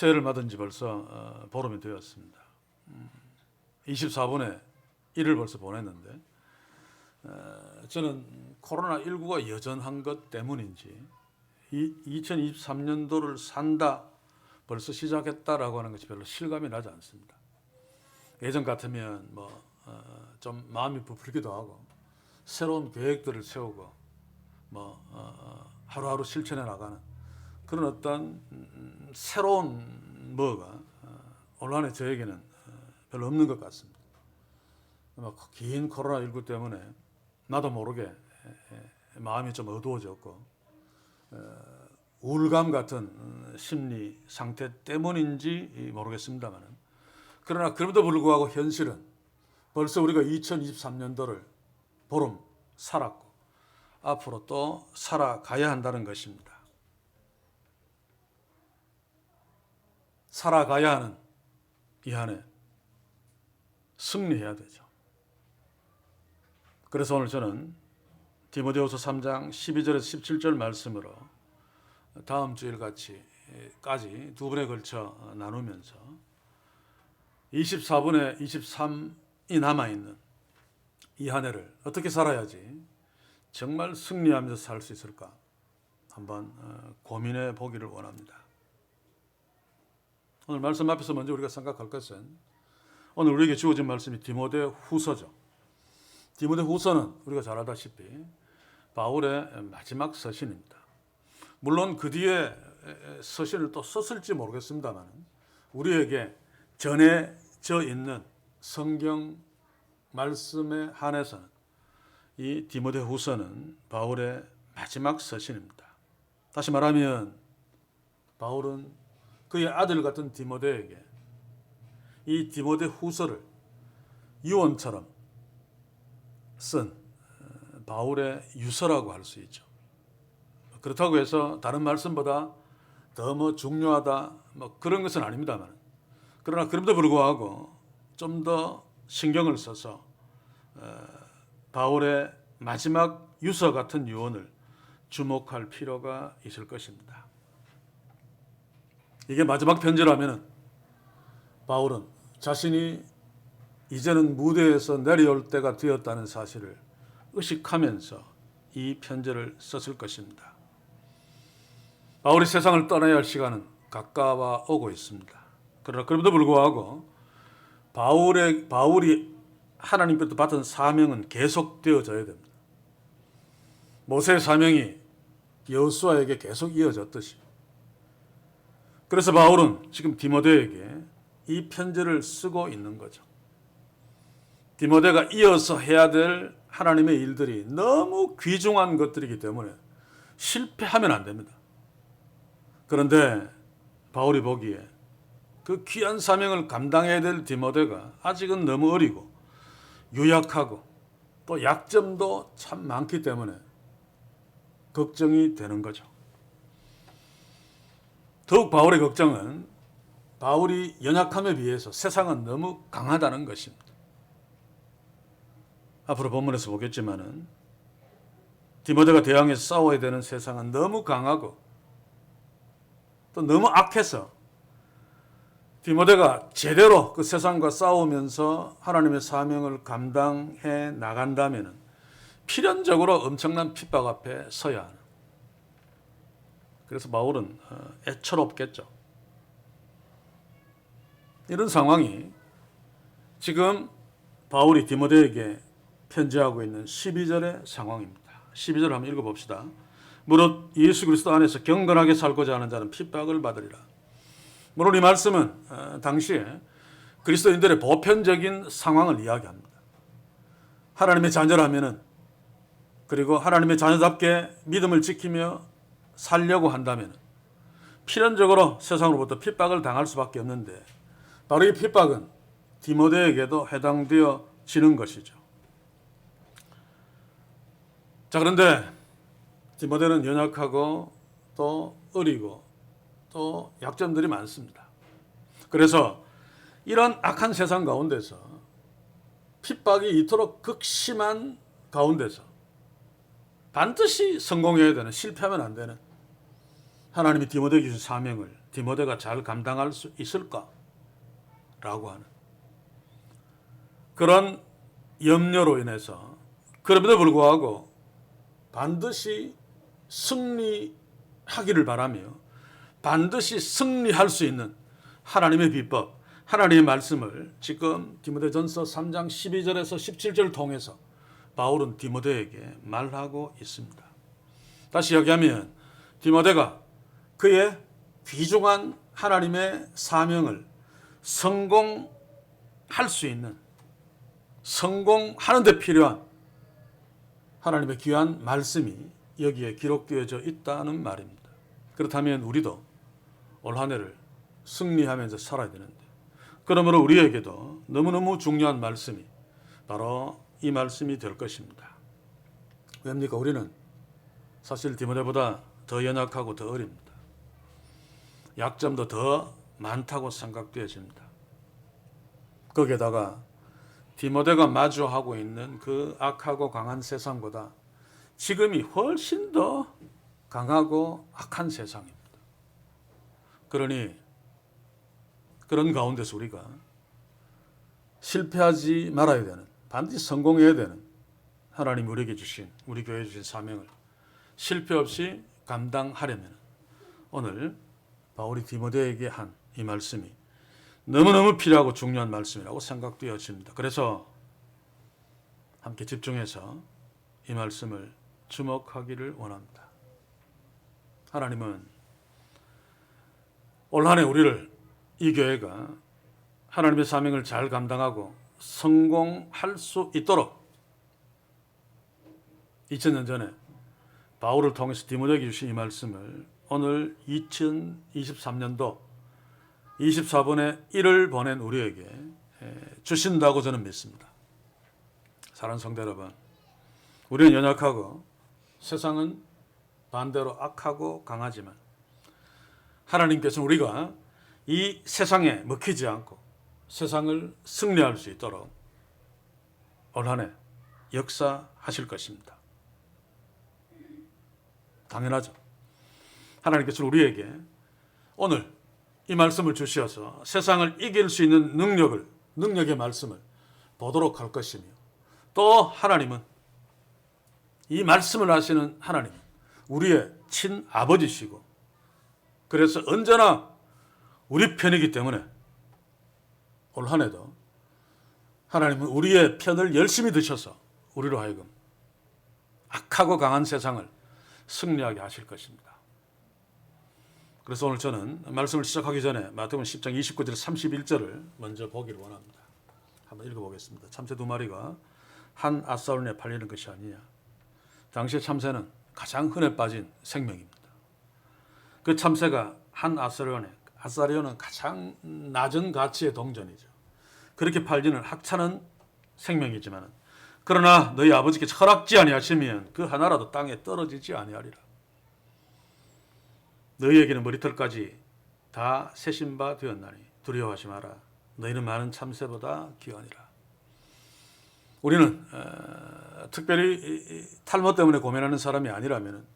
새해를 맞은 지 벌써 보름이 되었습니다. 24분의 1을 벌써 보냈는데 저는 코로나19가 여전한 것 때문인지 2023년도를 산다 벌써 시작했다라고 하는 것이 별로 실감이 나지 않습니다. 예전 같으면 좀 마음이 부풀기도 하고 새로운 계획들을 세우고 하루하루 실천해 나가는 그런 어떤 새로운 뭐가 올 한해 저에게는 별로 없는 것 같습니다. 긴 코로나19 때문에 나도 모르게 마음이 좀 어두워졌고 우울감 같은 심리 상태 때문인지 모르겠습니다만, 그러나 그럼에도 불구하고 현실은 벌써 우리가 2023년도를 보름 살았고 앞으로 또 살아가야 한다는 것입니다. 살아가야 하는 이 한해 승리해야 되죠. 그래서 오늘 저는 디모데후서 3장 12절에서 17절 말씀으로 다음 주일까지 두 번에 걸쳐 나누면서 24분의 23이 남아있는 이 한 해를 어떻게 살아야지 정말 승리하면서 살 수 있을까 한번 고민해 보기를 원합니다. 오늘 말씀 앞에서 먼저 우리가 생각할 것은 오늘 우리에게 주어진 말씀이 디모데 후서죠. 디모데 후서는 우리가 잘 알다시피 바울의 마지막 서신입니다. 물론 그 뒤에 서신을 또 썼을지 모르겠습니다만 우리에게 전해져 있는 성경 말씀에 한해서는 이 디모데 후서는 바울의 마지막 서신입니다. 다시 말하면 바울은 그의 아들 같은 디모데에게 이 디모데 후서를 유언처럼 쓴 바울의 유서라고 할 수 있죠. 그렇다고 해서 다른 말씀보다 더 중요하다 그런 것은 아닙니다만, 그러나 그럼에도 불구하고 좀 더 신경을 써서 바울의 마지막 유서 같은 유언을 주목할 필요가 있을 것입니다. 이게 마지막 편지라면 바울은 자신이 이제는 무대에서 내려올 때가 되었다는 사실을 의식하면서 이 편지를 썼을 것입니다. 바울이 세상을 떠나야 할 시간은 가까워 오고 있습니다. 그러나 그럼에도 불구하고 바울이 하나님께로부터 받은 사명은 계속되어져야 됩니다. 모세의 사명이 여호수아에게 계속 이어졌듯이, 그래서 바울은 지금 디모데에게 이 편지를 쓰고 있는 거죠. 디모데가 이어서 해야 될 하나님의 일들이 너무 귀중한 것들이기 때문에 실패하면 안 됩니다. 그런데 바울이 보기에 그 귀한 사명을 감당해야 될 디모데가 아직은 너무 어리고 유약하고 또 약점도 참 많기 때문에 걱정이 되는 거죠. 더욱 바울의 걱정은 바울이 연약함에 비해서 세상은 너무 강하다는 것입니다. 앞으로 본문에서 보겠지만은 디모데가 대항해서 싸워야 되는 세상은 너무 강하고 또 너무 악해서 디모데가 제대로 그 세상과 싸우면서 하나님의 사명을 감당해 나간다면 필연적으로 엄청난 핍박 앞에 서야 하는, 그래서 바울은 애처롭겠죠. 이런 상황이 지금 바울이 디모데에게 편지하고 있는 12절의 상황입니다. 12절 한번 읽어봅시다. 무릇 예수 그리스도 안에서 경건하게 살고자 하는 자는 핍박을 받으리라. 물론 이 말씀은 당시에 그리스도인들의 보편적인 상황을 이야기합니다. 하나님의 자녀라면은, 그리고 하나님의 자녀답게 믿음을 지키며 살려고 한다면 필연적으로 세상으로부터 핍박을 당할 수밖에 없는데, 바로 이 핍박은 디모데에게도 해당되어지는 것이죠. 자, 그런데 디모데는 연약하고 또 어리고 또 약점들이 많습니다. 그래서 이런 악한 세상 가운데서 핍박이 이토록 극심한 가운데서 반드시 성공해야 되는, 실패하면 안 되는 하나님이 디모데에게 주신 사명을 디모데가 잘 감당할 수 있을까? 라고 하는 그런 염려로 인해서 그럼에도 불구하고 반드시 승리하기를 바라며 반드시 승리할 수 있는 하나님의 비법, 하나님의 말씀을 지금 디모데전서 3장 12절에서 17절을 통해서 바울은 디모데에게 말하고 있습니다. 다시 이야기하면 디모데가 그의 귀중한 하나님의 사명을 성공할 수 있는, 성공하는 데 필요한 하나님의 귀한 말씀이 여기에 기록되어져 있다는 말입니다. 그렇다면 우리도 올 한 해를 승리하면서 살아야 되는데, 그러므로 우리에게도 너무너무 중요한 말씀이 바로 이 말씀이 될 것입니다. 왜입니까? 우리는 사실 디모데보다 더 연약하고 더 어립니다. 약점도 더 많다고 생각되어집니다. 거기에다가 디모데가 마주하고 있는 그 악하고 강한 세상보다 지금이 훨씬 더 강하고 악한 세상입니다. 그러니 그런 가운데서 우리가 실패하지 말아야 되는, 반드시 성공해야 되는 하나님 우리에게 주신, 우리 교회에 주신 사명을 실패 없이 감당하려면 오늘 바울이 디모데에게 한 이 말씀이 너무너무 필요하고 중요한 말씀이라고 생각되어집니다. 그래서 함께 집중해서 이 말씀을 주목하기를 원합니다. 하나님은 올 한 해 우리를, 이 교회가 하나님의 사명을 잘 감당하고 성공할 수 있도록 2000년 전에 바울을 통해서 디모데에게 주신 이 말씀을 오늘 2023년도 24분의 1을 보낸 우리에게 주신다고 저는 믿습니다. 사랑하는 성도 여러분, 우리는 연약하고 세상은 반대로 악하고 강하지만 하나님께서는 우리가 이 세상에 먹히지 않고 세상을 승리할 수 있도록 올 한 해 역사하실 것입니다. 당연하죠. 하나님께서는 우리에게 오늘 이 말씀을 주셔서 세상을 이길 수 있는 능력의 말씀을 보도록 할 것이며, 또 하나님은 이 말씀을 하시는 하나님은 우리의 친아버지시고 그래서 언제나 우리 편이기 때문에 올 한 해도 하나님은 우리의 편을 열심히 드셔서 우리로 하여금 악하고 강한 세상을 승리하게 하실 것입니다. 그래서 오늘 저는 말씀을 시작하기 전에 마태복음 10장 29절 31절을 먼저 보기를 원합니다. 한번 읽어보겠습니다. 참새 두 마리가 한 앗사론에 팔리는 것이 아니냐. 당시의 참새는 가장 흔해 빠진 생명입니다. 그 참새가 한 앗사론은 가장 낮은 가치의 동전이죠. 그렇게 팔리는 하찮은 생명이지만, 그러나 너희 아버지께서 허락지 아니하시면 그 하나라도 땅에 떨어지지 아니하리라. 너희에게는 머리털까지 다 세신 바 되었나니 두려워하지 마라. 너희는 많은 참새보다 귀하니라. 우리는 특별히 탈모 때문에 고민하는 사람이 아니라면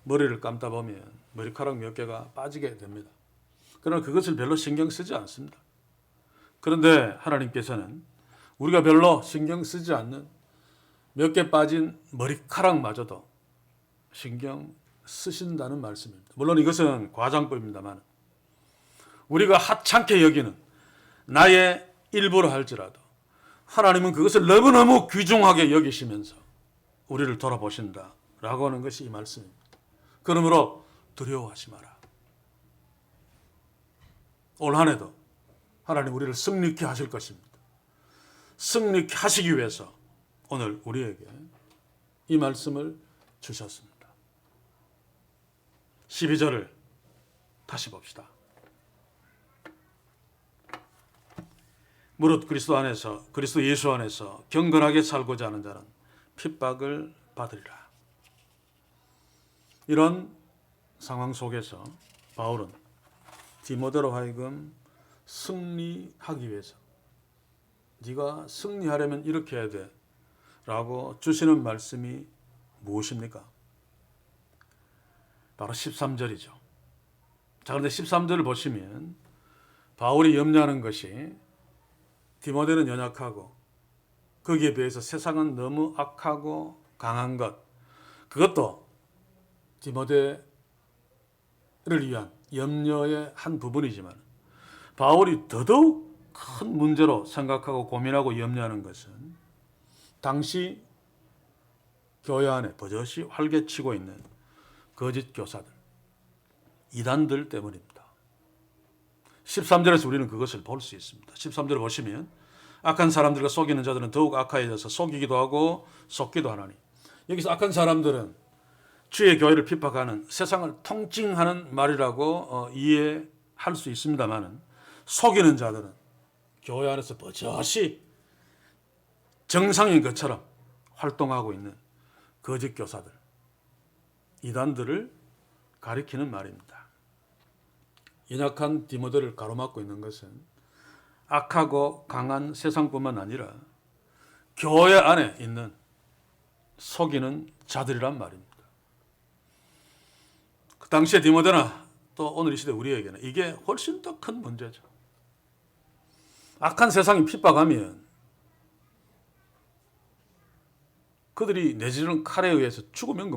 머리를 감다 보면 머리카락 몇 개가 빠지게 됩니다. 그러나 그것을 별로 신경 쓰지 않습니다. 그런데 하나님께서는 우리가 별로 신경 쓰지 않는 몇 개 빠진 머리카락마저도 신경 쓰신다는 말씀입니다. 물론 이것은 과장법입니다만 우리가 하찮게 여기는 나의 일부라 할지라도 하나님은 그것을 너무너무 귀중하게 여기시면서 우리를 돌아보신다라고 하는 것이 이 말씀입니다. 그러므로 두려워하지 마라. 올 한 해도 하나님 우리를 승리케 하실 것입니다. 승리케 하시기 위해서 오늘 우리에게 이 말씀을 주셨습니다. 12절을 다시 봅시다. 무릇 그리스도 예수 안에서 경건하게 살고자 하는 자는 핍박을 받으리라. 이런 상황 속에서 바울은 디모데로 하여금 승리하기 위해서, 네가 승리하려면 이렇게 해야 돼 라고 주시는 말씀이 무엇입니까? 바로 13절이죠. 자, 그런데 13절을 보시면 바울이 염려하는 것이 디모데는 연약하고 거기에 비해서 세상은 너무 악하고 강한 것, 그것도 디모데를 위한 염려의 한 부분이지만 바울이 더더욱 큰 문제로 생각하고 고민하고 염려하는 것은 당시 교회 안에 버젓이 활개치고 있는 거짓 교사들, 이단들 때문입니다. 13절에서 우리는 그것을 볼 수 있습니다. 13절을 보시면 악한 사람들과 속이는 자들은 더욱 악하여져서 속이기도 하고 속기도 하나니, 여기서 악한 사람들은 주의 교회를 핍박하는 세상을 통칭하는 말이라고 이해할 수 있습니다만, 속이는 자들은 교회 안에서 버젓이 정상인 것처럼 활동하고 있는 거짓 교사들, 이단들을 가리키는 말입니다. 연약한 디모데를 가로막고 있는 것은 악하고 강한 세상뿐만 아니라 교회 안에 있는 속이는 자들이란 말입니다. 그 당시에 디모데나 또 오늘 이 시대 우리에게는 이게 훨씬 더 큰 문제죠. 악한 세상이 핍박하면 그들이 내지르는 칼에 의해서 죽으면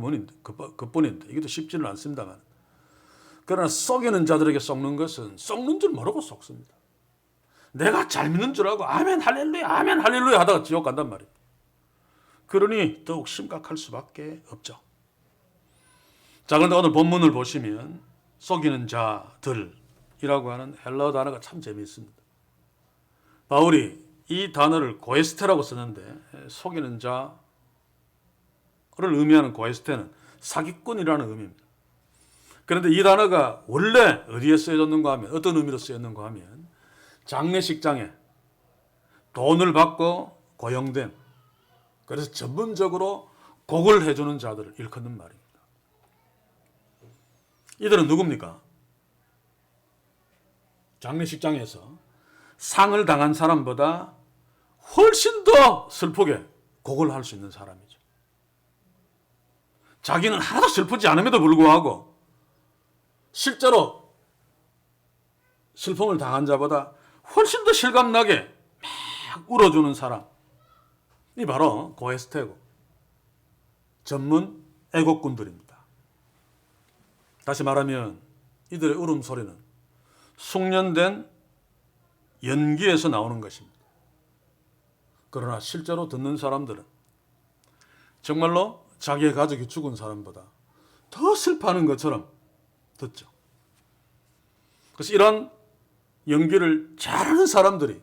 그뿐인데 이것도 쉽지는 않습니다만, 그러나 속이는 자들에게 속는 것은 속는 줄 모르고 속습니다. 내가 잘 믿는 줄 알고 아멘 할렐루야 아멘 할렐루야 하다가 지옥 간단 말입니다. 그러니 더욱 심각할 수밖에 없죠. 자, 그런데 오늘 본문을 보시면 속이는 자들이라고 하는 헬라어 단어가 참 재미있습니다. 바울이 이 단어를 고에스테라고 쓰는데, 속이는 자를 의미하는 고에스테는 사기꾼이라는 의미입니다. 그런데 이 단어가 원래 어디에 쓰여졌는가 하면, 어떤 의미로 쓰였는가 하면 장례식장에 돈을 받고 고용된, 그래서 전문적으로 곡을 해주는 자들을 일컫는 말입니다. 이들은 누굽니까? 장례식장에서 상을 당한 사람보다 훨씬 더 슬프게 곡을 할 수 있는 사람이죠. 자기는 하나도 슬프지 않음에도 불구하고 실제로 슬픔을 당한 자보다 훨씬 더 실감나게 막 울어주는 사람이 바로 고에스테고 전문 애곡꾼들입니다. 다시 말하면 이들의 울음소리는 숙련된 연기에서 나오는 것입니다. 그러나 실제로 듣는 사람들은 정말로 자기의 가족이 죽은 사람보다 더 슬퍼하는 것처럼 듣죠. 그래서 이런 연기를 잘하는 사람들이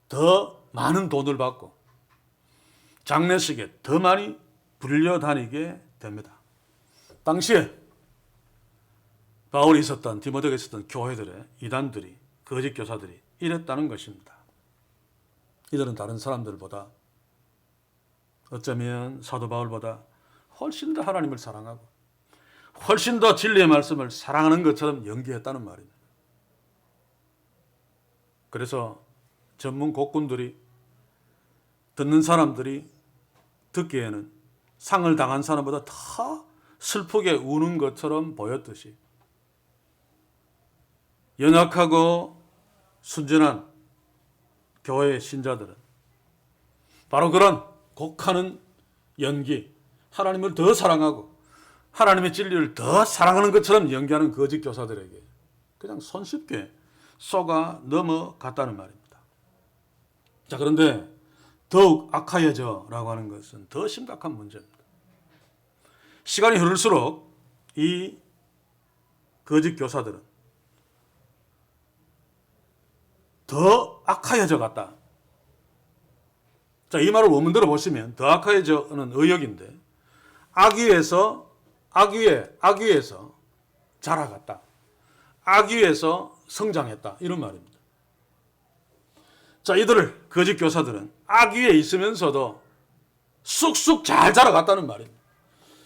더 많은 돈을 받고 장례식에 더 많이 불려다니게 됩니다. 당시에 바울이 있었던, 디모데가 있었던 교회들의 이단들이, 거짓 교사들이 이랬다는 것입니다. 이들은 다른 사람들보다, 어쩌면 사도 바울보다 훨씬 더 하나님을 사랑하고 훨씬 더 진리의 말씀을 사랑하는 것처럼 연기했다는 말입니다. 그래서 전문 곡군들이, 듣는 사람들이 듣기에는 상을 당한 사람보다 더 슬프게 우는 것처럼 보였듯이, 연약하고 순전한 교회의 신자들은 바로 그런 곡하는 연기, 하나님을 더 사랑하고 하나님의 진리를 더 사랑하는 것처럼 연기하는 거짓 교사들에게 그냥 손쉽게 속아 넘어갔다는 말입니다. 자, 그런데 더욱 악하여져라고 하는 것은 더 심각한 문제입니다. 시간이 흐를수록 이 거짓 교사들은 더 악하여져 갔다. 자, 이 말을 원문대로 보시면 더 악하여져는 의역인데, 악위에서 자라갔다, 악위에서 성장했다, 이런 말입니다. 자, 이들을, 거짓 교사들은 악위에 있으면서도 쑥쑥 잘 자라갔다는 말입니다.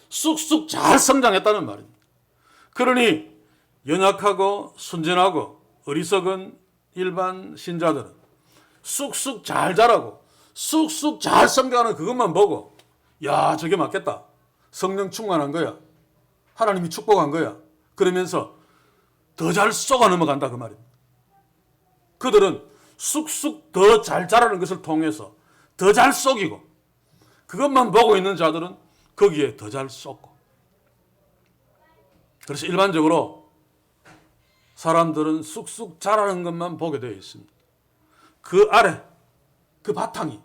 쑥쑥 잘 성장했다는 말입니다. 그러니 연약하고 순전하고 어리석은 일반 신자들은 쑥쑥 잘 자라고 쑥쑥 잘 성장하는 그것만 보고, 야, 저게 맞겠다, 성령 충만한 거야, 하나님이 축복한 거야. 그러면서 더 잘 쏘가 넘어간다 그 말입니다. 그들은 쑥쑥 더 잘 자라는 것을 통해서 더 잘 쏘기고, 그것만 보고 있는 자들은 거기에 더 잘 쏘고. 그래서 일반적으로 사람들은 쑥쑥 자라는 것만 보게 되어 있습니다. 그 아래, 그 바탕이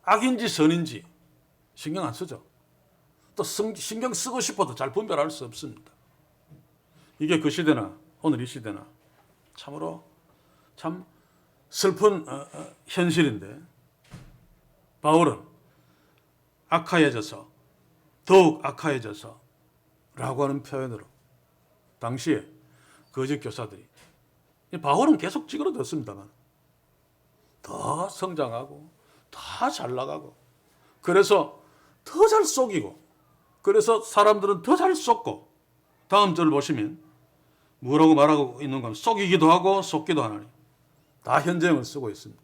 악인지 선인지 신경 안 쓰죠. 또 신경 쓰고 싶어도 잘 분별할 수 없습니다. 이게 그 시대나 오늘 이 시대나 참으로 참 슬픈 현실인데, 바울은 악하여져서, 더욱 악하여져서 라고 하는 표현으로 당시에 거짓 교사들이, 바울은 계속 찌그러졌습니다만 더 성장하고 더 잘 나가고, 그래서 더 잘 속이고, 그래서 사람들은 더 잘 속고, 다음 절을 보시면 뭐라고 말하고 있는 건 속이기도 하고 속기도 하나니, 다 현재형을 쓰고 있습니다.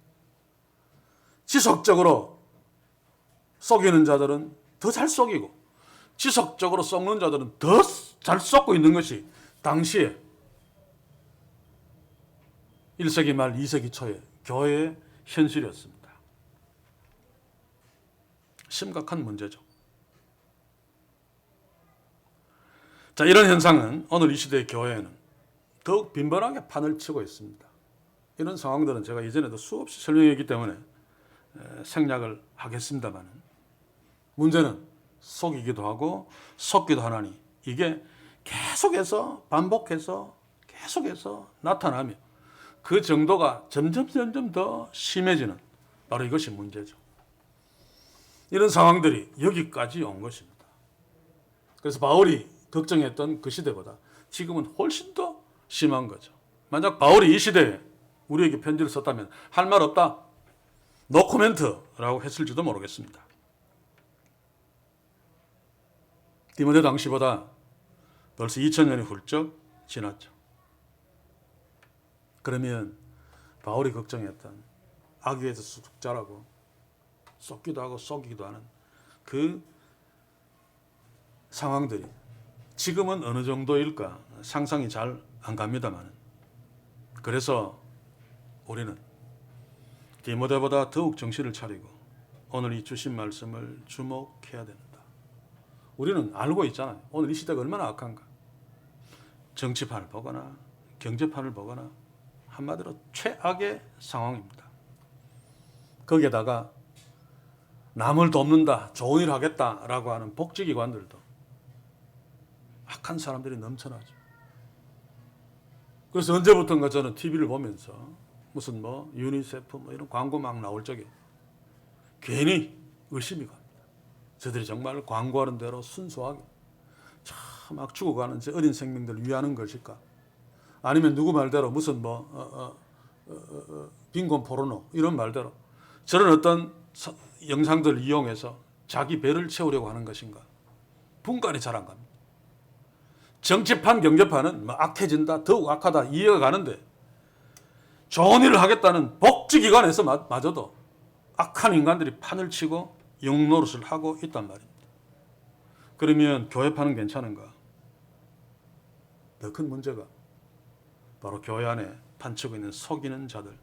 지속적으로 속이는 자들은 더 잘 속이고, 지속적으로 속는 자들은 더 잘 속고 있는 것이 당시에 1세기 말 2세기 초에 교회의 현실이었습니다. 심각한 문제죠. 자, 이런 현상은 오늘 이 시대의 교회에는 더욱 빈번하게 판을 치고 있습니다. 이런 상황들은 제가 이전에도 수없이 설명했기 때문에 생략을 하겠습니다만, 문제는 속이기도 하고 속기도 하나니, 이게 계속해서 반복해서 계속해서 나타나며 그 정도가 점점 더 심해지는, 바로 이것이 문제죠. 이런 상황들이 여기까지 온 것입니다. 그래서 바울이 걱정했던 그 시대보다 지금은 훨씬 더 심한 거죠. 만약 바울이 이 시대에 우리에게 편지를 썼다면 할 말 없다, 노 코멘트라고 했을지도 모르겠습니다. 디모데 당시보다 벌써 2000년이 훌쩍 지났죠. 그러면 바울이 걱정했던 악위에서 쑥 자라고 쏟기도 하고 속이기도 하는 그 상황들이 지금은 어느 정도일까 상상이 잘 안 갑니다만, 그래서 우리는 디모데보다 더욱 정신을 차리고 오늘 이 주신 말씀을 주목해야 된다. 우리는 알고 있잖아요. 오늘 이 시대가 얼마나 악한가. 정치판을 보거나 경제판을 보거나 한마디로 최악의 상황입니다. 거기에다가 남을 돕는다, 좋은 일 하겠다라고 하는 복지기관들도 악한 사람들이 넘쳐나죠. 그래서 언제부턴가 저는 TV를 보면서 무슨 유니세프 이런 광고 막 나올 적에 괜히 의심이 갑니다. 저들이 정말 광고하는 대로 순수하게 참 막 죽어가는 제 어린 생명들을 위하는 것일까? 아니면 누구 말대로 무슨 빈곤 포르노 이런 말대로 저런 어떤 영상들을 이용해서 자기 배를 채우려고 하는 것인가? 분간이 잘 안 갑니다. 정치판, 경제판은 악해진다, 더욱 악하다 이해가 가는데, 좋은 일을 하겠다는 복지기관에서 마저도 악한 인간들이 판을 치고 영노릇을 하고 있단 말입니다. 그러면 교회판은 괜찮은가? 더 큰 문제가 바로 교회 안에 판치고 있는 속이는 자들,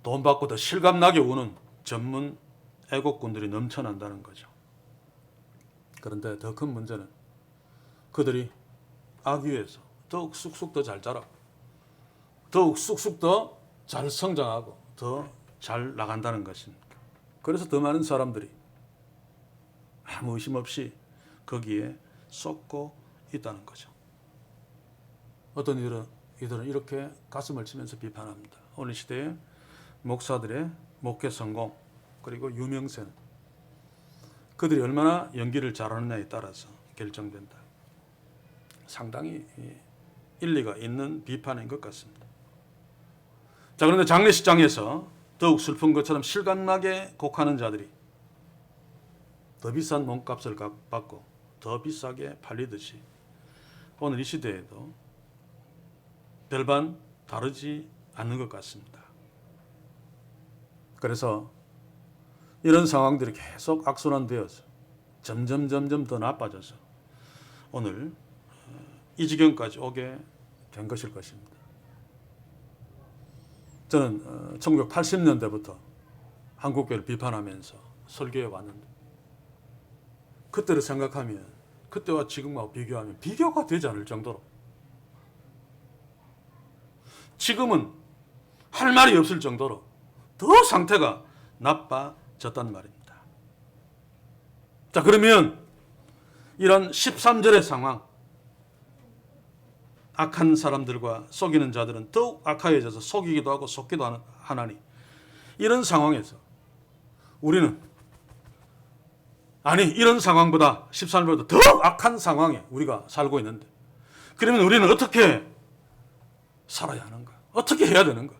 돈 받고 더 실감나게 우는 전문 애국군들이 넘쳐난다는 거죠. 그런데 더 큰 문제는 그들이 악위에서 더욱 쑥쑥 더 잘 자라고, 더욱 쑥쑥 더 잘 성장하고 더 잘 나간다는 것입니다. 그래서 더 많은 사람들이 아무 의심 없이 거기에 쏟고 있다는 거죠. 어떤 이들은 이렇게 가슴을 치면서 비판합니다. 오늘 시대의 목사들의 목회 성공 그리고 유명세는 그들이 얼마나 연기를 잘하느냐에 따라서 결정된다. 상당히 일리가 있는 비판인 것 같습니다. 자, 그런데 장례식장에서 더욱 슬픈 것처럼 실감나게 곡하는 자들이 더 비싼 몸값을 받고 더 비싸게 팔리듯이 오늘 이 시대에도 별반 다르지 않는 것 같습니다. 그래서 이런 상황들이 계속 악순환되어서 점점 더 나빠져서 오늘 이 지경까지 오게 된 것일 것입니다. 저는 1980년대부터 한국교회를 비판하면서 설교해 왔는데 그때를 생각하면 그때와 지금하고 비교하면 비교가 되지 않을 정도로 지금은 할 말이 없을 정도로 더 상태가 나빠졌단 말입니다. 자, 그러면 이런 13절의 상황, 악한 사람들과 속이는 자들은 더욱 악하여져서 속이기도 하고 속기도 하나니 이런 상황에서 우리는 이런 상황보다 13절보다 더 악한 상황에 우리가 살고 있는데 그러면 우리는 어떻게 살아야 하는가? 어떻게 해야 되는가?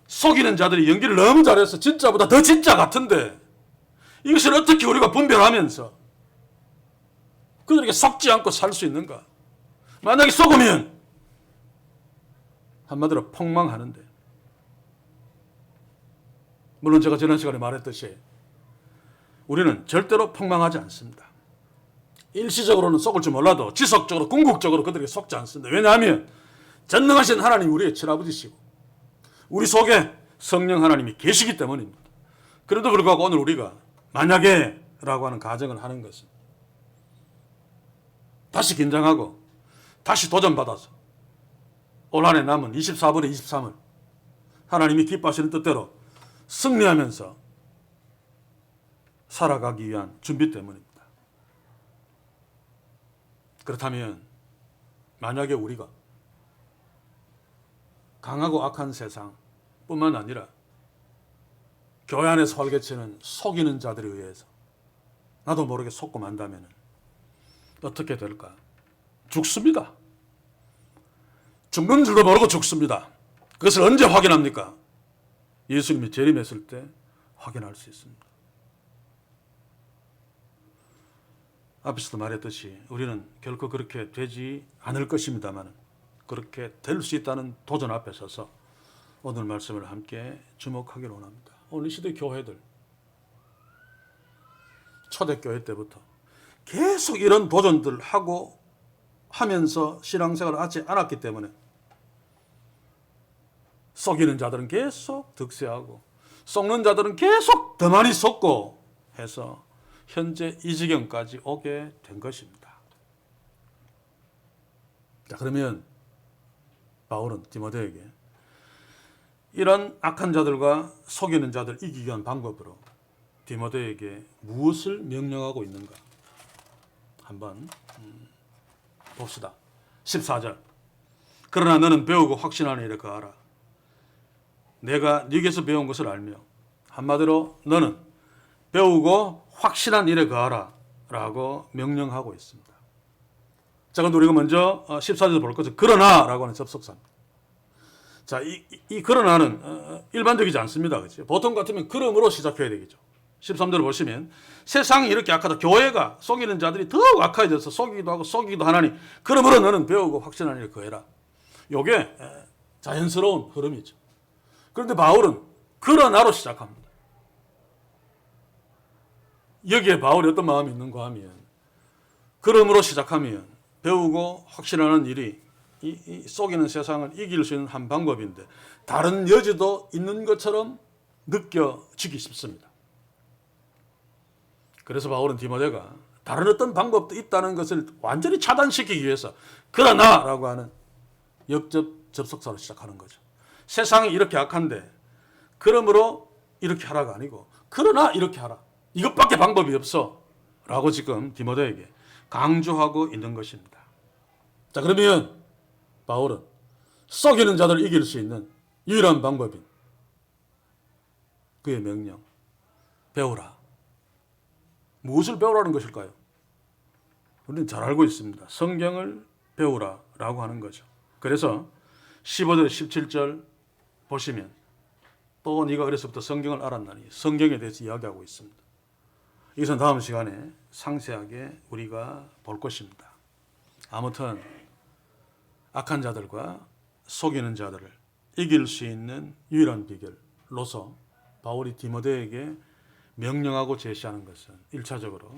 속이는 자들이 연기를 너무 잘해서 진짜보다 더 진짜 같은데 이것을 어떻게 우리가 분별하면서 그들에게 속지 않고 살 수 있는가? 만약에 속으면 한마디로 폭망하는데 물론 제가 지난 시간에 말했듯이 우리는 절대로 폭망하지 않습니다. 일시적으로는 속을 줄 몰라도 지속적으로 궁극적으로 그들에게 속지 않습니다. 왜냐하면 전능하신 하나님 우리의 친아버지시고 우리 속에 성령 하나님이 계시기 때문입니다. 그래도 불구하고 오늘 우리가 만약에 라고 하는 가정을 하는 것은 다시 긴장하고 다시 도전받아서 올 한 해 남은 24분의 23을 하나님이 기뻐하시는 뜻대로 승리하면서 살아가기 위한 준비 때문입니다. 그렇다면 만약에 우리가 강하고 악한 세상뿐만 아니라 교회 안에서 활개치는 속이는 자들에 의해서 나도 모르게 속고 만다면 어떻게 될까? 죽습니다. 죽는 줄도 모르고 죽습니다. 그것을 언제 확인합니까? 예수님이 재림했을 때 확인할 수 있습니다. 앞에서도 말했듯이 우리는 결코 그렇게 되지 않을 것입니다만 그렇게 될 수 있다는 도전 앞에 서서 오늘 말씀을 함께 주목하기를 원합니다. 오늘 이 시대 교회들 초대교회 때부터 계속 이런 도전들을 하고 하면서 신앙생활을 하지 않았기 때문에 속이는 자들은 계속 득세하고 속는 자들은 계속 더 많이 속고 해서 현재 이 지경까지 오게 된 것입니다. 자, 그러면 바울은 디모데에게 이런 악한 자들과 속이는 자들 이기기 위한 방법으로 디모데에게 무엇을 명령하고 있는가? 한번 봅시다. 14절. 그러나 너는 배우고 확신하는 일에 거하라. 내가 네게서 배운 것을 알며 한마디로 너는 배우고 확신한 일에 거하라 라고 명령하고 있습니다. 자, 그런데 우리가 먼저 14절 볼 것은 그러나 라고 하는 접속사입니다. 자, 이 그러나는 일반적이지 않습니다. 그렇죠? 보통 같으면 그러므로 시작해야 되겠죠. 13절 보시면 세상이 이렇게 악하다. 교회가 속이는 자들이 더욱 악해져서 속이기도 하고 속이기도 하나니 그러므로 너는 배우고 확신하는 일에 거해라. 이게 자연스러운 흐름이죠. 그런데 바울은 그러나로 시작합니다. 여기에 바울이 어떤 마음이 있는가 하면 그러므로 시작하면 배우고 확신하는 일이 이 속이는 세상을 이길 수 있는 한 방법인데 다른 여지도 있는 것처럼 느껴지기 쉽습니다. 그래서 바울은 디모데가 다른 어떤 방법도 있다는 것을 완전히 차단시키기 위해서 그러나 라고 하는 접속사로 시작하는 거죠. 세상이 이렇게 악한데 그러므로 이렇게 하라가 아니고 그러나 이렇게 하라. 이것밖에 방법이 없어 라고 지금 디모데에게 강조하고 있는 것입니다. 자, 그러면 바울은 속이는 자들을 이길 수 있는 유일한 방법인 그의 명령, 배우라. 무엇을 배우라는 것일까요? 우리는 잘 알고 있습니다. 성경을 배우라 라고 하는 거죠. 그래서 15절 17절 보시면 또 네가 어려서부터 성경을 알았나니 성경에 대해서 이야기하고 있습니다. 이것은 다음 시간에 상세하게 우리가 볼 것입니다. 아무튼 악한 자들과 속이는 자들을 이길 수 있는 유일한 비결로서 바울이 디모데에게 명령하고 제시하는 것은 1차적으로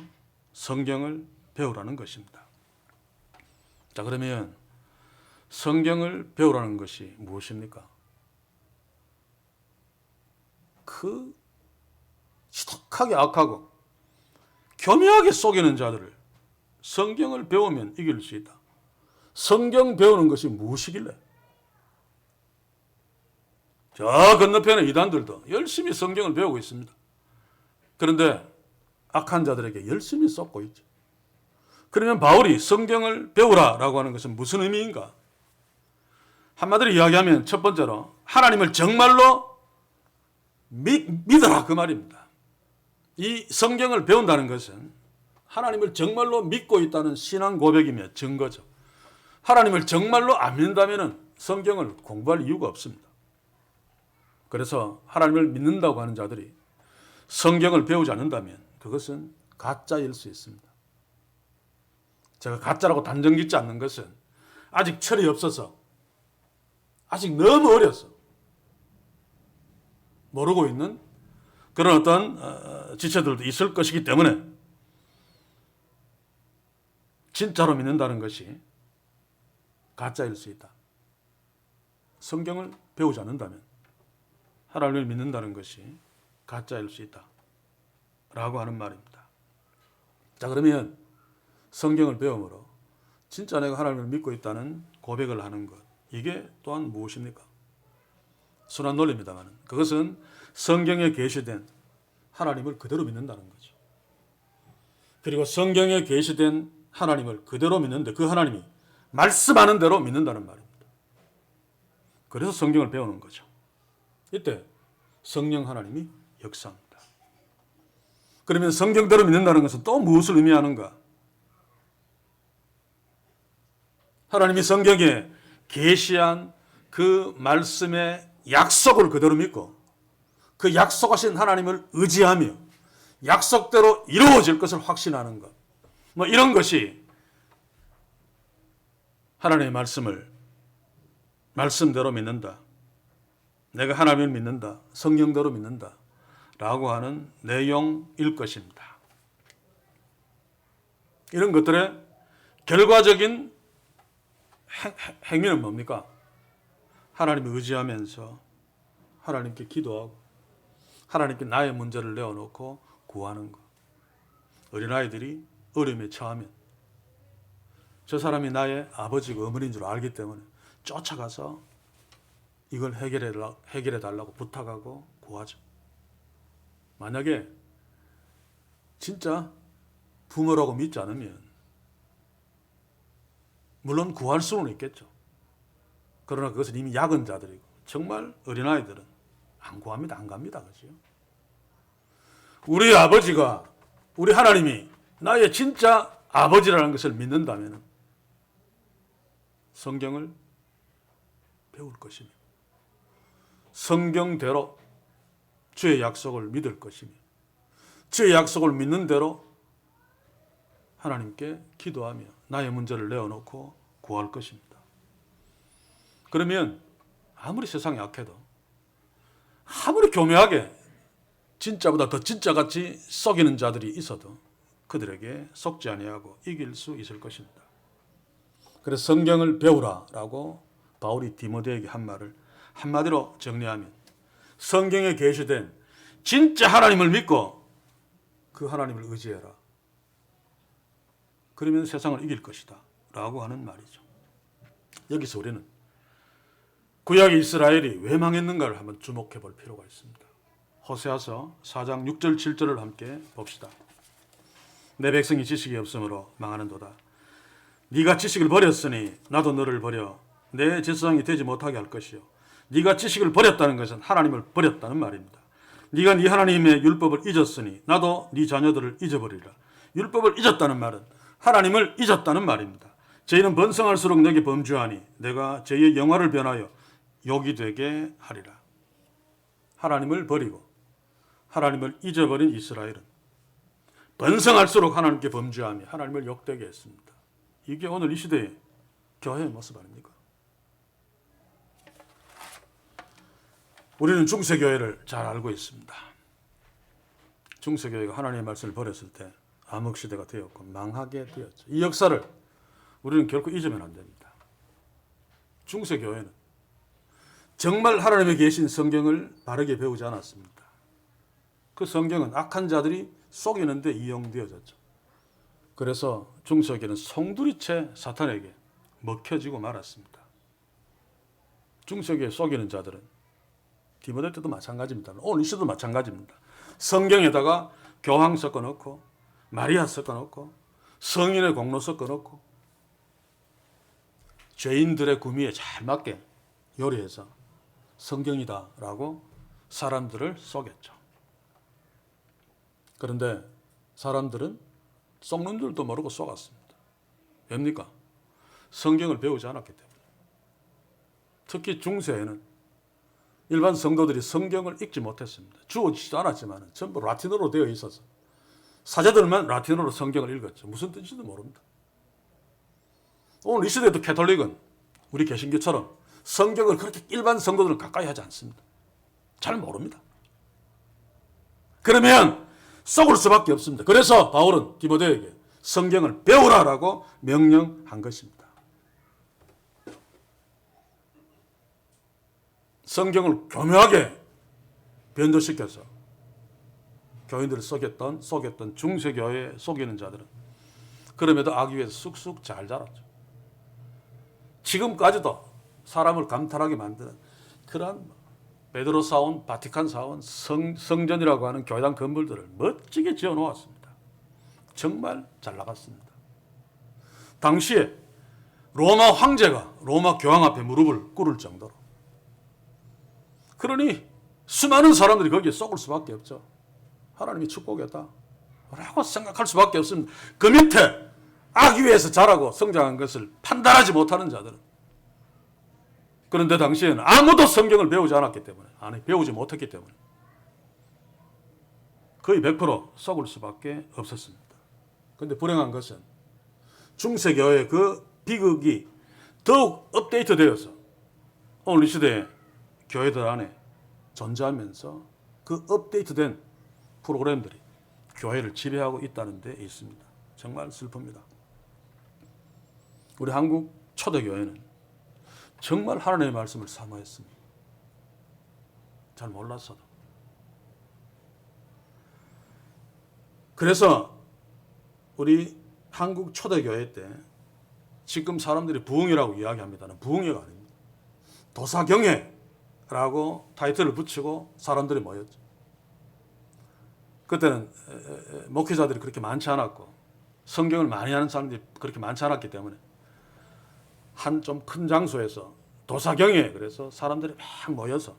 성경을 배우라는 것입니다. 자, 그러면 성경을 배우라는 것이 무엇입니까? 그 지독하게 악하고 교묘하게 속이는 자들을 성경을 배우면 이길 수 있다. 성경 배우는 것이 무엇이길래? 저 건너편의 이단들도 열심히 성경을 배우고 있습니다. 그런데 악한 자들에게 열심히 쏟고 있죠. 그러면 바울이 성경을 배우라라고 하는 것은 무슨 의미인가? 한마디로 이야기하면 첫 번째로 하나님을 정말로 믿어라 그 말입니다. 이 성경을 배운다는 것은 하나님을 정말로 믿고 있다는 신앙 고백이며 증거죠. 하나님을 정말로 안 믿는다면 성경을 공부할 이유가 없습니다. 그래서 하나님을 믿는다고 하는 자들이 성경을 배우지 않는다면 그것은 가짜일 수 있습니다. 제가 가짜라고 단정 짓지 않는 것은 아직 철이 없어서 아직 너무 어려서 모르고 있는 그런 어떤 지체들도 있을 것이기 때문에 진짜로 믿는다는 것이 가짜일 수 있다. 성경을 배우지 않는다면 하나님을 믿는다는 것이 가짜일 수 있다. 라고 하는 말입니다. 자, 그러면 성경을 배움으로 진짜 내가 하나님을 믿고 있다는 고백을 하는 것, 이게 또한 무엇입니까? 순한 논리입니다만 그것은 성경에 계시된 하나님을 그대로 믿는다는 거죠. 그리고 성경에 계시된 하나님을 그대로 믿는데 그 하나님이 말씀하는 대로 믿는다는 말입니다. 그래서 성경을 배우는 거죠. 이때 성령 하나님이 역사합니다. 그러면 성경대로 믿는다는 것은 또 무엇을 의미하는가? 하나님이 성경에 계시한 그 말씀의 약속을 그대로 믿고 그 약속하신 하나님을 의지하며 약속대로 이루어질 것을 확신하는 것. 뭐 이런 것이 하나님의 말씀을 말씀대로 믿는다. 내가 하나님을 믿는다. 성경대로 믿는다. 라고 하는 내용일 것입니다. 이런 것들의 결과적인 행위는 뭡니까? 하나님을 의지하면서 하나님께 기도하고 하나님께 나의 문제를 내어놓고 구하는 것. 어린아이들이 어려움에 처하면 저 사람이 나의 아버지고 어머니인 줄 알기 때문에 쫓아가서 이걸 해결해 달라고 부탁하고 구하죠. 만약에 진짜 부모라고 믿지 않으면 물론 구할 수는 있겠죠. 그러나 그것은 이미 약은 자들이고 정말 어린아이들은 안 구합니다. 안 갑니다. 그죠? 우리 아버지가 우리 하나님이 나의 진짜 아버지라는 것을 믿는다면 성경을 배울 것이며 성경대로 주의 약속을 믿을 것이며 주의 약속을 믿는 대로 하나님께 기도하며 나의 문제를 내어놓고 구할 것입니다. 그러면 아무리 세상이 악해도 아무리 교묘하게 진짜보다 더 진짜같이 속이는 자들이 있어도 그들에게 속지 아니하고 이길 수 있을 것입니다. 그래서 성경을 배우라라고 바울이 디모데에게 한 말을 한마디로 정리하면 성경에 계시된 진짜 하나님을 믿고 그 하나님을 의지해라. 그러면 세상을 이길 것이다 라고 하는 말이죠. 여기서 우리는 구약 이스라엘이 왜 망했는가를 한번 주목해 볼 필요가 있습니다. 호세아서 4장 6절 7절을 함께 봅시다. 내 백성이 지식이 없으므로 망하는도다. 네가 지식을 버렸으니 나도 너를 버려 내 제사장이 되지 못하게 할 것이요. 네가 지식을 버렸다는 것은 하나님을 버렸다는 말입니다. 네가 네 하나님의 율법을 잊었으니 나도 네 자녀들을 잊어버리라. 율법을 잊었다는 말은 하나님을 잊었다는 말입니다. 저희는 번성할수록 내게 범죄하니 내가 저희의 영화를 변하여 욕이 되게 하리라. 하나님을 버리고 하나님을 잊어버린 이스라엘은 번성할수록 하나님께 범죄하며 하나님을 욕되게 했습니다. 이게 오늘 이 시대의 교회의 모습 아닙니까? 우리는 중세교회를 잘 알고 있습니다. 중세교회가 하나님의 말씀을 버렸을 때 암흑시대가 되었고 망하게 되었죠. 이 역사를 우리는 결코 잊으면 안 됩니다. 중세교회는 정말 하나님의 계신 성경을 바르게 배우지 않았습니다. 그 성경은 악한 자들이 속이는 데 이용되어졌죠. 그래서 중세교회는 송두리째 사탄에게 먹혀지고 말았습니다. 중세교회 속이는 자들은 디모데 때도 마찬가지입니다. 오늘 이 시대도 마찬가지입니다. 성경에다가 교황 섞어놓고 마리아 섞어놓고 성인의 공로 섞어놓고 죄인들의 구미에 잘 맞게 요리해서 성경이다라고 사람들을 속였죠. 그런데 사람들은 속는 줄도 모르고 속았습니다. 왜입니까? 성경을 배우지 않았기 때문에. 특히 중세에는 일반 성도들이 성경을 읽지 못했습니다. 주어지지도 않았지만 전부 라틴어로 되어 있어서 사제들만 라틴어로 성경을 읽었죠. 무슨 뜻인지도 모릅니다. 오늘 이 시대에도 캐톨릭은 우리 개신교처럼 성경을 그렇게 일반 성도들은 가까이 하지 않습니다. 잘 모릅니다. 그러면 속을 수밖에 없습니다. 그래서 바울은 디모데에게 성경을 배우라라고 명령한 것입니다. 성경을 교묘하게 변조시켜서 교인들을 속였던 중세교회에 속이는 자들은 그럼에도 악위에서 쑥쑥 잘 자랐죠. 지금까지도 사람을 감탄하게 만드는 그러한 베드로 사원, 바티칸 사원, 성전이라고 하는 교회당 건물들을 멋지게 지어 놓았습니다. 정말 잘 나갔습니다. 당시에 로마 황제가 로마 교황 앞에 무릎을 꿇을 정도로. 그러니 수많은 사람들이 거기에 속을 수밖에 없죠. 하나님이 축복했다 라고 생각할 수밖에 없습니다. 그 밑에 악위에서 자라고 성장한 것을 판단하지 못하는 자들은. 그런데 당시에는 아무도 성경을 배우지 않았기 때문에, 아니 배우지 못했기 때문에 거의 100% 속을 수밖에 없었습니다. 그런데 불행한 것은 중세교회의 그 비극이 더욱 업데이트되어서 오늘 이 시대에 교회들 안에 존재하면서 그 업데이트된 프로그램들이 교회를 지배하고 있다는 데 있습니다. 정말 슬픕니다. 우리 한국 초대교회는 정말 하나님의 말씀을 사모했습니다. 잘 몰랐어도. 그래서 우리 한국 초대교회 때 지금 사람들이 부흥회라고 이야기합니다는 부흥회가 아닙니다. 도사경회라고 타이틀을 붙이고 사람들이 모였죠. 그때는 목회자들이 그렇게 많지 않았고 성경을 많이 하는 사람들이 그렇게 많지 않았기 때문에 한 좀 큰 장소에서 도사경회, 그래서 사람들이 막 모여서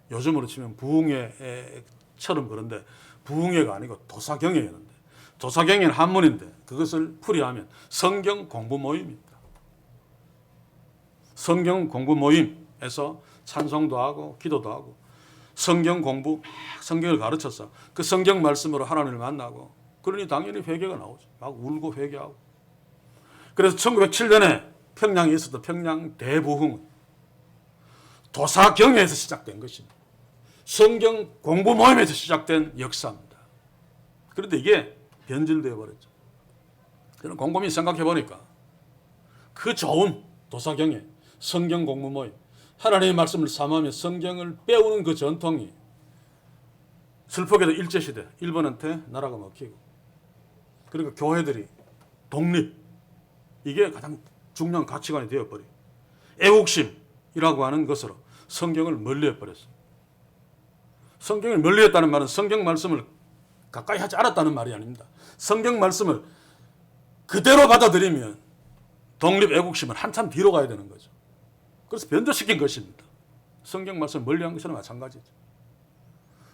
요즘으로 치면 부흥회처럼 그런데 부흥회가 아니고 도사경회였는데, 도사경회는 한문인데 그것을 풀이하면 성경 공부 모임입니다. 성경 공부 모임에서 찬송도 하고 기도도 하고 성경 공부, 막 성경을 가르쳐서 그 성경 말씀으로 하나님을 만나고, 그러니 당연히 회개가 나오죠. 막 울고 회개하고. 그래서 1907년에 평양에 있었던 평양 대부흥은 도사경회에서 시작된 것입니다. 성경 공부 모임에서 시작된 역사입니다. 그런데 이게 변질되어 버렸죠. 그럼 곰곰이 생각해 보니까 그 좋은 도사경회, 성경 공부 모임, 하나님의 말씀을 사모하며 성경을 배우는 그 전통이 슬프게도 일제시대 일본한테 나라가 먹히고, 그리고 교회들이 독립, 이게 가장 중요한 가치관이 되어버리고 애국심이라고 하는 것으로 성경을 멀리해버렸습니다. 성경을 멀리했다는 말은 성경 말씀을 가까이 하지 않았다는 말이 아닙니다. 성경 말씀을 그대로 받아들이면 독립 애국심은 한참 뒤로 가야 되는 거죠. 그래서 변조시킨 것입니다. 성경 말씀을 멀리한 것이나 마찬가지죠.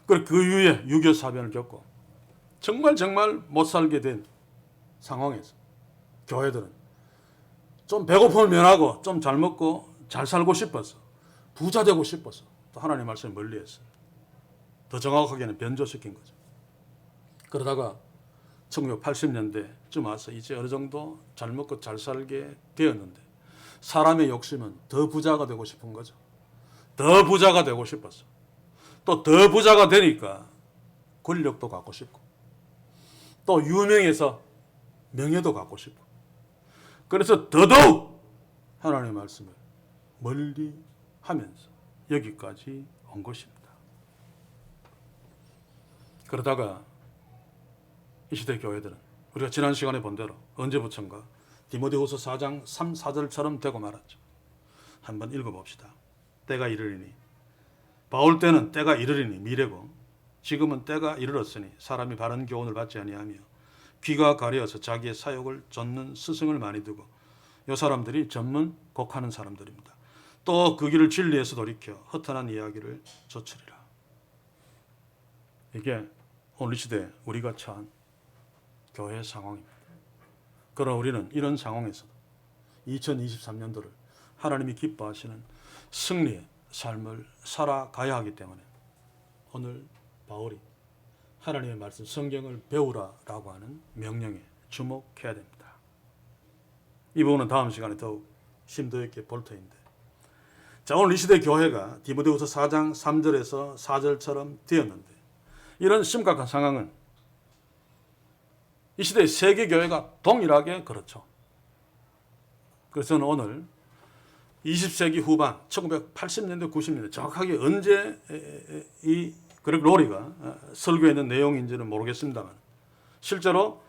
그리고 그 이후에 6.25 사변을 겪고 정말 못 살게 된 상황에서 교회들은 좀 배고픔을 면하고 좀 잘 먹고 잘 살고 싶어서, 부자 되고 싶어서 또 하나님의 말씀을 멀리했습니다. 더 정확하게는 변조시킨 거죠. 그러다가 1980년대쯤 와서 이제 어느 정도 잘 먹고 잘 살게 되었는데 사람의 욕심은 더 부자가 되고 싶은 거죠. 더 부자가 되고 싶어서. 또 더 부자가 되니까 권력도 갖고 싶고, 또 유명해서 명예도 갖고 싶어. 그래서 더더욱 하나님의 말씀을 멀리 하면서 여기까지 온 것입니다. 그러다가 이 시대 교회들은 우리가 지난 시간에 본 대로 언제부턴가 디모데후서 4장 3, 4절처럼 되고 말았죠. 한번 읽어봅시다. 때가 이르리니 바울 때는 때가 이르리니 미래고 지금은 때가 이르렀으니 사람이 바른 교훈을 받지 아니하며 귀가 가려서 자기의 사욕을 좇는 스승을 많이 두고 이 사람들이 전문 곡하는 사람들입니다. 또 그 길을 진리에서 돌이켜 허탄한 이야기를 좇으리라. 이게 오늘 이 시대 우리가 처한 교회 상황입니다. 그러나 우리는 이런 상황에서도 2023년도를 하나님이 기뻐하시는 승리의 삶을 살아가야 하기 때문에 오늘 바울이 하나님의 말씀 성경을 배우라라고 하는 명령에 주목해야 됩니다. 이 부분은 다음 시간에 더욱 심도 있게 볼 터인데, 자, 오늘 이 시대 교회가 디모데후서 4장 3절에서 4절처럼 되었는데, 이런 심각한 상황은 이 시대의 세계 교회가 동일하게 그렇죠. 그래서 저는 오늘 20세기 후반 1980년대 90년대 정확하게 언제 이 그렉 로리가 설교했는 내용인지는 모르겠습니다만 실제로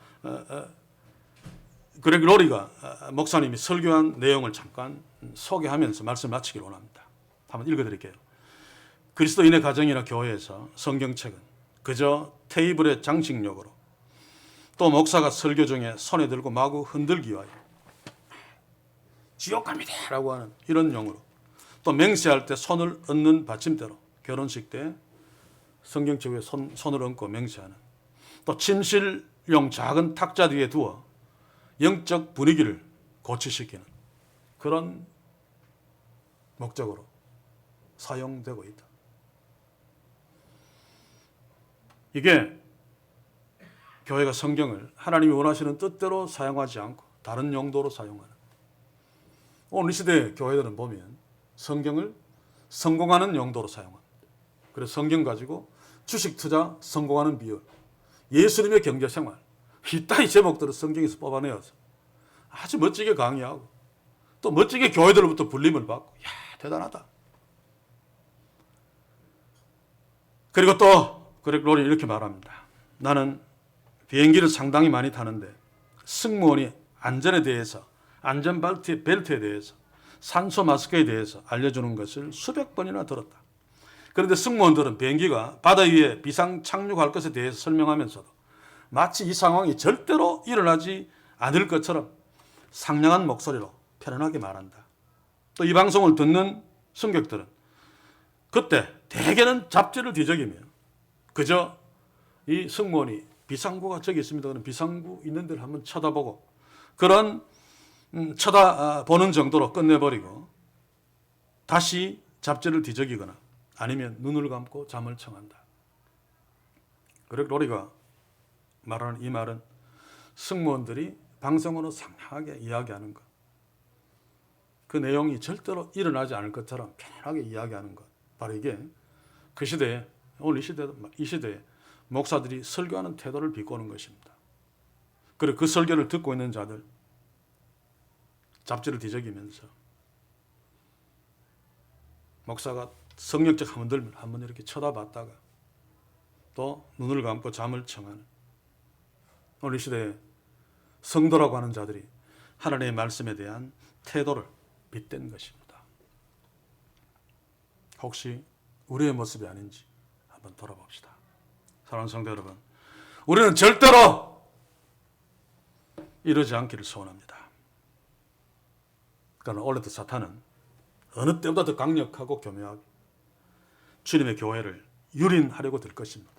그렉 로리가 목사님이 설교한 내용을 잠깐 소개하면서 말씀 마치기를 원합니다. 한번 읽어드릴게요. 그리스도인의 가정이나 교회에서 성경책은 그저 테이블의 장식용으로, 또 목사가 설교 중에 손에 들고 마구 흔들기 위하여 지옥 갑니다 라고 하는 이런 용어로, 또 맹세할 때 손을 얹는 받침대로, 결혼식 때 성경책 위에 손을 얹고 맹세하는, 또 침실용 작은 탁자 뒤에 두어 영적 분위기를 고취시키는 그런 목적으로 사용되고 있다. 이게 교회가 성경을 하나님이 원하시는 뜻대로 사용하지 않고 다른 용도로 사용하는, 오늘 이 시대 교회들은 보면 성경을 성공하는 용도로 사용합니다. 그래서 성경 가지고 주식 투자 성공하는 비율, 예수님의 경제생활, 이따위 제목들을 성경에서 뽑아내어서 아주 멋지게 강의하고 또 멋지게 교회들로부터 불림을 받고, 이야 대단하다. 그리고 또 그렉 로리 이렇게 말합니다. 나는 비행기를 상당히 많이 타는데 승무원이 안전에 대해서, 안전벨트에 대해서, 산소 마스크에 대해서 알려주는 것을 수백 번이나 들었다. 그런데 승무원들은 비행기가 바다 위에 비상 착륙할 것에 대해서 설명하면서도 마치 이 상황이 절대로 일어나지 않을 것처럼 상냥한 목소리로 편안하게 말한다. 또 이 방송을 듣는 승객들은 그때 대개는 잡지를 뒤적이며 그저 이 승무원이 비상구가 저기 있습니다. 그럼 비상구 있는 데를 한번 쳐다보고 그런 쳐다보는 정도로 끝내버리고 다시 잡지를 뒤적이거나 아니면 눈을 감고 잠을 청한다. 그렉 로리가 말하는 이 말은 승무원들이 방송으로 상냥하게 이야기하는 것, 그 내용이 절대로 일어나지 않을 것처럼 편안하게 이야기하는 것, 바로 이게 그 시대에, 오늘 이 시대에 목사들이 설교하는 태도를 비꼬는 것입니다. 그리고 그 설교를 듣고 있는 자들 잡지를 뒤적이면서 목사가 성령적 한번 이렇게 쳐다봤다가 또 눈을 감고 잠을 청하는, 오늘 이 시대에 성도라고 하는 자들이 하나님의 말씀에 대한 태도를 빗댄 것입니다. 혹시 우리의 모습이 아닌지 한번 돌아봅시다. 사랑하는 성도 여러분, 우리는 절대로 이러지 않기를 소원합니다. 그러나 원래도 사탄은 어느 때보다 더 강력하고 교묘하게 주님의 교회를 유린하려고 들 것입니다.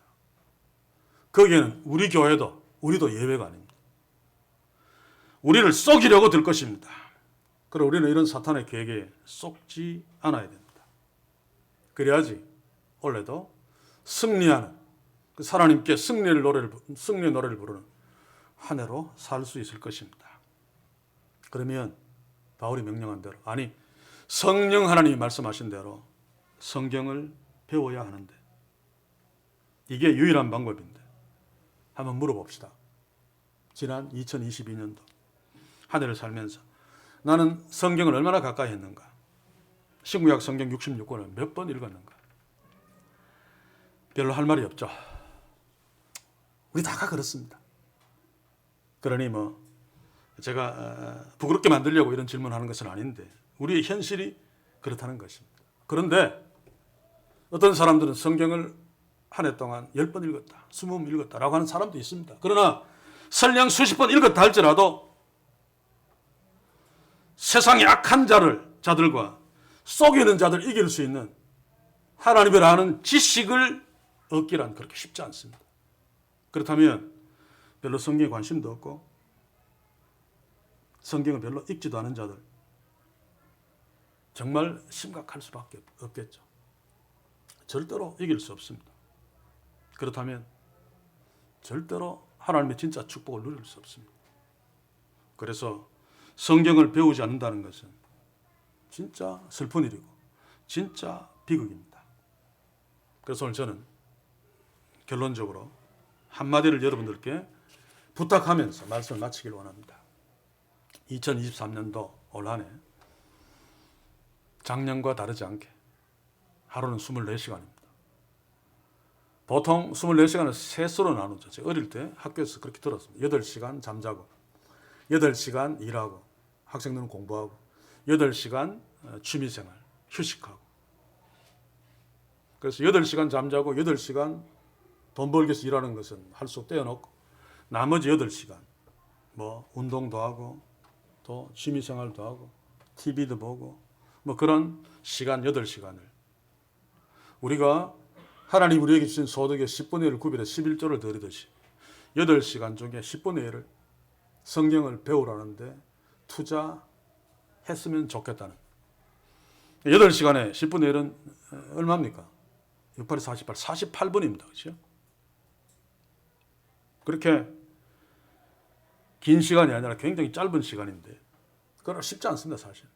거기에는 우리 교회도, 우리도 예외가 아닙니다. 우리를 속이려고 들 것입니다. 그러나 우리는 이런 사탄의 계획에 속지 않아야 됩니다. 그래야지 원래도 승리하는, 그 하나님께 승리의 노래를 부르는 한 해로 살 수 있을 것입니다. 그러면 바울이 명령한 대로, 아니 성령 하나님이 말씀하신 대로 성경을 배워야 하는데 이게 유일한 방법인데 한번 물어봅시다. 지난 2022년도 한 해를 살면서 나는 성경을 얼마나 가까이 했는가? 신구약 성경 66권을 몇 번 읽었는가? 별로 할 말이 없죠. 우리 다가 그렇습니다. 그러니 제가 부끄럽게 만들려고 이런 질문하는 것은 아닌데 우리의 현실이 그렇다는 것입니다. 그런데 어떤 사람들은 성경을 한 해 동안 10번 읽었다, 20번 읽었다라고 하는 사람도 있습니다. 그러나 설령 수십 번 읽었다 할지라도 세상의 악한 자들과 속이는 자들 이길 수 있는 하나님을 아는 지식을 얻기란 그렇게 쉽지 않습니다. 그렇다면 별로 성경에 관심도 없고 성경을 별로 읽지도 않은 자들 정말 심각할 수밖에 없겠죠. 절대로 이길 수 없습니다. 그렇다면 절대로 하나님의 진짜 축복을 누릴 수 없습니다. 그래서 성경을 배우지 않는다는 것은 진짜 슬픈 일이고 진짜 비극입니다. 그래서 오늘 저는 결론적으로 한마디를 여러분들께 부탁하면서 말씀을 마치길 원합니다. 2023년도 올 한 해 작년과 다르지 않게 하루는 24시간입니다. 보통 24시간을 셋으로 나누죠. 제가 어릴 때 학교에서 그렇게 들었습니다. 8시간 잠자고 8시간 일하고 학생들은 공부하고 8시간 취미생활 휴식하고 그래서 8시간 잠자고 8시간 돈 벌기 위해서 일하는 것은 할 수 떼어놓고 나머지 8시간 운동도 하고 또 취미생활도 하고 TV도 보고 그런 시간 8시간을 우리가 하나님 우리에게 주신 소득의 10분의 1을 구별해 11조를 드리듯이 8시간 중에 10분의 1을 성경을 배우라는데 투자했으면 좋겠다는 8시간에 10분의 1은 얼마입니까? 6, 8, 48, 48분입니다. 그렇죠? 그렇게 긴 시간이 아니라 굉장히 짧은 시간인데 그러나 쉽지 않습니다. 사실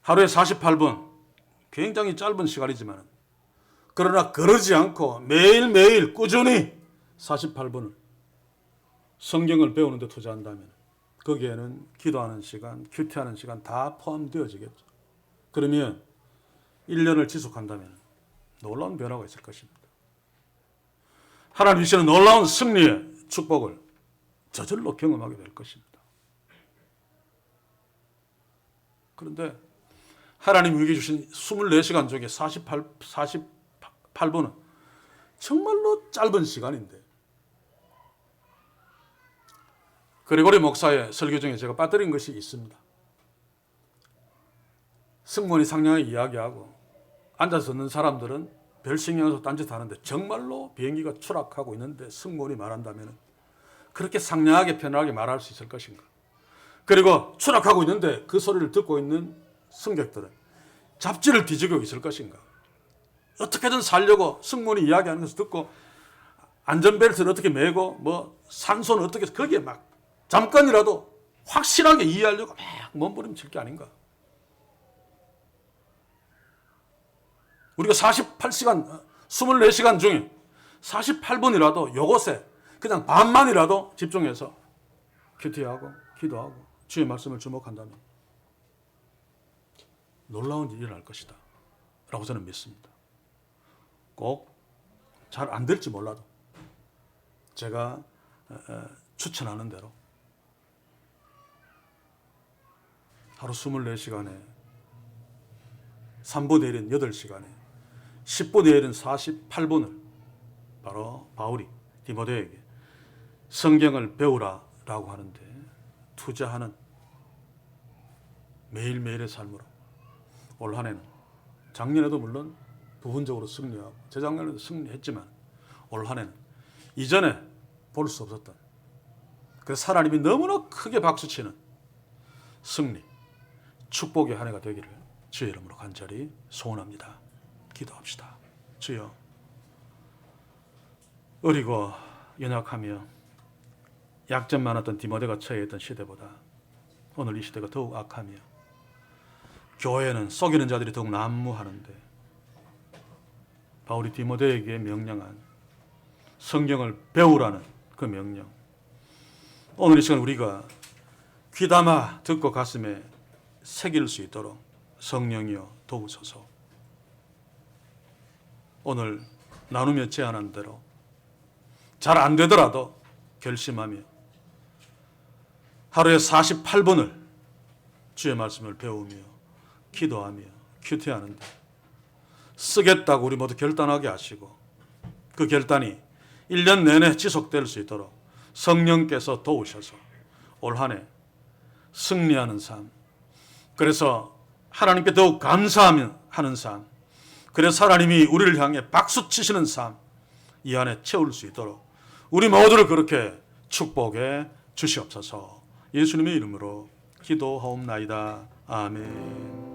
하루에 48분 굉장히 짧은 시간이지만 그러나 그러지 않고 매일매일 꾸준히 48분을 성경을 배우는 데 투자한다면 거기에는 기도하는 시간, 큐티하는 시간 다 포함되어지겠죠. 그러면 1년을 지속한다면 놀라운 변화가 있을 것입니다. 하나님 주시는 놀라운 승리의 축복을 저절로 경험하게 될 것입니다. 그런데 하나님 우리에게 주신 24시간 중에 48분은 정말로 짧은 시간인데 그리고리 목사의 설교 중에 제가 빠뜨린 것이 있습니다. 승무원이 상냥하게 이야기하고 앉아서 듣는 사람들은 별 신경에서 딴짓하는데 정말로 비행기가 추락하고 있는데 승무원이 말한다면 그렇게 상냥하게 편하게 말할 수 있을 것인가? 그리고 추락하고 있는데 그 소리를 듣고 있는 승객들은 잡지를 뒤지고 있을 것인가? 어떻게든 살려고 승무원이 이야기하는 것을 듣고 안전벨트를 어떻게 매고 산소는 어떻게 해서 거기에 막 잠깐이라도 확실하게 이해하려고 막 몸부림칠 게 아닌가? 우리가 48시간, 24시간 중에 48분이라도 이것에 그냥 반만이라도 집중해서 큐티하고 기도하고 주의 말씀을 주목한다면 놀라운 일이 일어날 것이다 라고 저는 믿습니다. 꼭 잘 안 될지 몰라도 제가 추천하는 대로 하루 24시간에 3분의 1인 8시간에 10분의 1은 48분을 바로 바울이 디모데에게 성경을 배우라라고 하는데 투자하는 매일매일의 삶으로 올 한 해는 작년에도 물론 부분적으로 승리하고 재작년에도 승리했지만 올 한 해는 이전에 볼 수 없었던 그래서 하나님이 너무나 크게 박수치는 승리, 축복의 한 해가 되기를 주의 이름으로 간절히 소원합니다. 기도합시다. 주여, 어리고 연약하며 약점 많았던 디모데가 처해 있던 시대보다 오늘 이 시대가 더욱 악하며 교회는 속이는 자들이 더욱 난무하는데 바울이 디모데에게 명령한 성경을 배우라는 그 명령, 오늘 이 시간 우리가 귀담아 듣고 가슴에 새길 수 있도록 성령이여 도우소서. 오늘 나누며 제안한 대로 잘 안 되더라도 결심하며 하루에 48분을 주의 말씀을 배우며 기도하며 큐티하는데 쓰겠다고 우리 모두 결단하게 하시고 그 결단이 1년 내내 지속될 수 있도록 성령께서 도우셔서 올 한 해 승리하는 삶, 그래서 하나님께 더욱 감사하며 하는 삶, 그래서 하나님이 우리를 향해 박수 치시는 삶, 이 안에 채울 수 있도록 우리 모두를 그렇게 축복해 주시옵소서. 예수님의 이름으로 기도하옵나이다. 아멘.